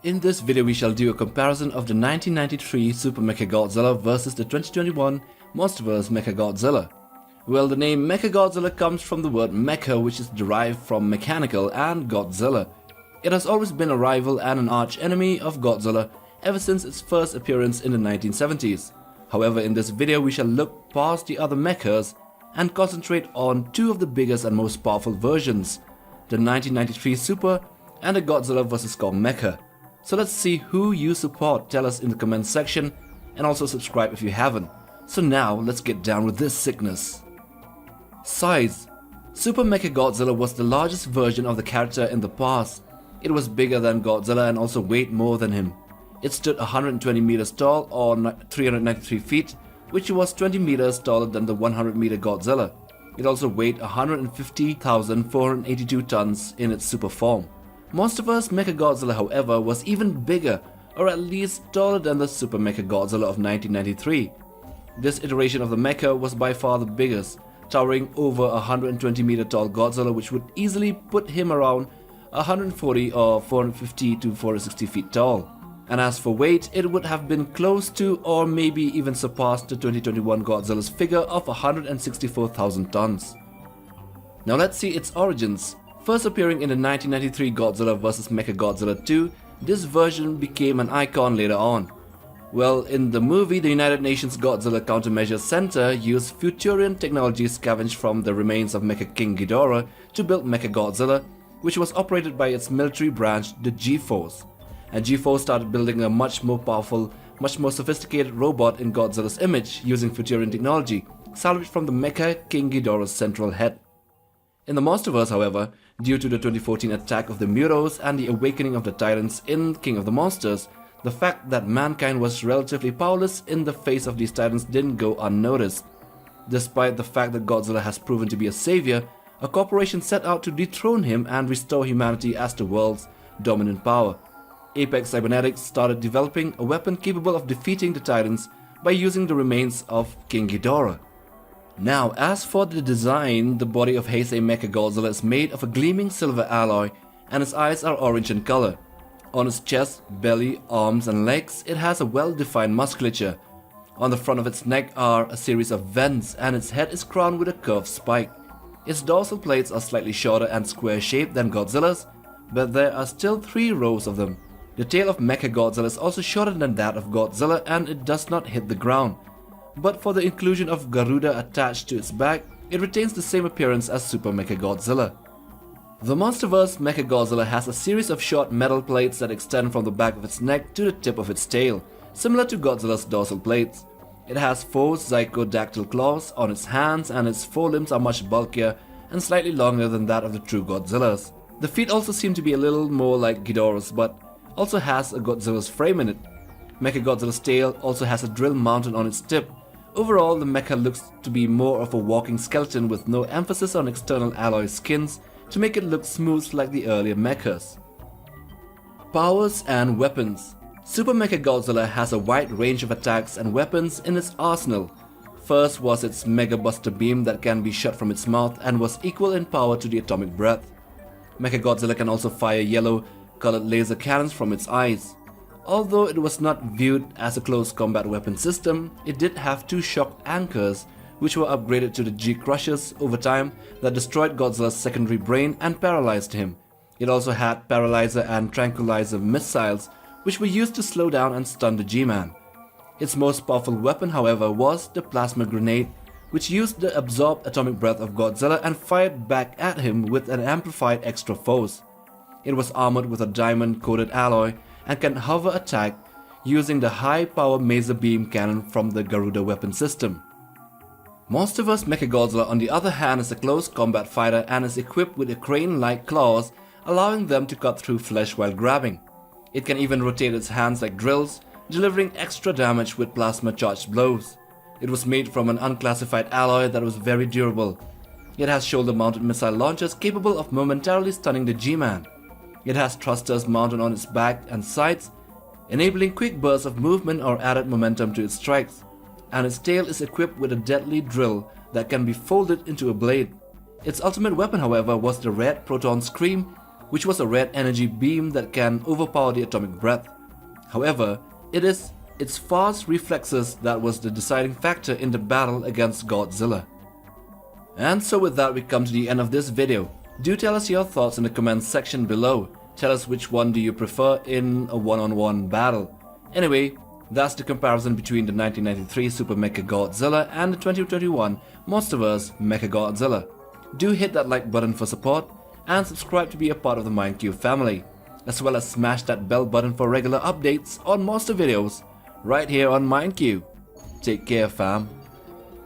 In this video we shall do a comparison of the 1993 Super Mechagodzilla versus the 2021 Monsterverse Mechagodzilla. Well, the name Mechagodzilla comes from the word mecha, which is derived from mechanical, and Godzilla. It has always been a rival and an arch enemy of Godzilla ever since its first appearance in the 1970s. However, in this video we shall look past the other mechas and concentrate on two of the biggest and most powerful versions, the 1993 Super and the Godzilla vs. Kong Mecha. So let's see who you support. Tell us in the comments section, and also subscribe if you haven't. So now let's get down with this sickness. Size. Super Mechagodzilla was the largest version of the character in the past. It was bigger than Godzilla and also weighed more than him. It stood 120 meters tall or 393 feet, which was 20 meters taller than the 100 meter Godzilla. It also weighed 150,482 tons in its super form. Monsterverse Mechagodzilla, however, was even bigger, or at least taller than the Super Mechagodzilla of 1993. This iteration of the mecha was by far the biggest, towering over 120 meter tall Godzilla, which would easily put him around 140 or 450 to 460 feet tall. And as for weight, it would have been close to or maybe even surpassed the 2021 Godzilla's figure of 164,000 tons. Now let's see its origins. First appearing in the 1993 Godzilla vs. Mechagodzilla 2, this version became an icon later on. Well, in the movie, the United Nations Godzilla Countermeasures Center used Futurian technology scavenged from the remains of Mecha King Ghidorah to build Mechagodzilla, which was operated by its military branch, the G-Force. And G-Force started building a much more powerful, much more sophisticated robot in Godzilla's image using Futurian technology, salvaged from the Mecha King Ghidorah's central head. In the Monsterverse, however, due to the 2014 attack of the Mutos and the awakening of the Titans in King of the Monsters, the fact that mankind was relatively powerless in the face of these Titans didn't go unnoticed. Despite the fact that Godzilla has proven to be a savior, a corporation set out to dethrone him and restore humanity as the world's dominant power. Apex Cybernetics started developing a weapon capable of defeating the Titans by using the remains of King Ghidorah. Now, as for the design, the body of Heisei Mechagodzilla is made of a gleaming silver alloy and its eyes are orange in color. On its chest, belly, arms and legs, it has a well-defined musculature. On the front of its neck are a series of vents and its head is crowned with a curved spike. Its dorsal plates are slightly shorter and square-shaped than Godzilla's, but there are still 3 rows of them. The tail of Mechagodzilla is also shorter than that of Godzilla and it does not hit the ground. But for the inclusion of Garuda attached to its back, it retains the same appearance as Super Mechagodzilla. The Monsterverse Mechagodzilla has a series of short metal plates that extend from the back of its neck to the tip of its tail, similar to Godzilla's dorsal plates. It has 4 zygodactyl claws on its hands and its forelimbs are much bulkier and slightly longer than that of the true Godzilla's. The feet also seem to be a little more like Ghidorah's, but also has a Godzilla's frame in it. Mechagodzilla's tail also has a drill mounted on its tip. Overall, the mecha looks to be more of a walking skeleton with no emphasis on external alloy skins to make it look smooth like the earlier mechas. Powers and weapons. Super Mechagodzilla has a wide range of attacks and weapons in its arsenal. First was its Mega Buster Beam that can be shot from its mouth and was equal in power to the atomic breath. Mechagodzilla can also fire yellow colored laser cannons from its eyes. Although it was not viewed as a close combat weapon system, it did have 2 shock anchors which were upgraded to the G-Crushers over time that destroyed Godzilla's secondary brain and paralyzed him. It also had paralyzer and tranquilizer missiles which were used to slow down and stun the G-Man. Its most powerful weapon, however, was the plasma grenade, which used the absorbed atomic breath of Godzilla and fired back at him with an amplified extra force. It was armored with a diamond-coated alloy and can hover attack using the high-power maser beam cannon from the Garuda weapon system. Monsterverse Mechagodzilla, on the other hand, is a close combat fighter and is equipped with a crane-like claws, allowing them to cut through flesh while grabbing. It can even rotate its hands like drills, delivering extra damage with plasma-charged blows. It was made from an unclassified alloy that was very durable. It has shoulder-mounted missile launchers capable of momentarily stunning the G-Man. It has thrusters mounted on its back and sides, enabling quick bursts of movement or added momentum to its strikes. And its tail is equipped with a deadly drill that can be folded into a blade. Its ultimate weapon, however, was the red proton scream which was a red energy beam that can overpower the atomic breath. However, it is its fast reflexes that was the deciding factor in the battle against Godzilla. And so with that we come to the end of this video. Do tell us your thoughts in the comments section below. Tell us which one do you prefer in a one-on-one battle. Anyway, that's the comparison between the 1993 Super Mechagodzilla and the 2021 Monsterverse Mechagodzilla. Do hit that like button for support and subscribe to be a part of the MindCube family, as well as smash that bell button for regular updates on monster videos right here on MindCube. Take care, fam.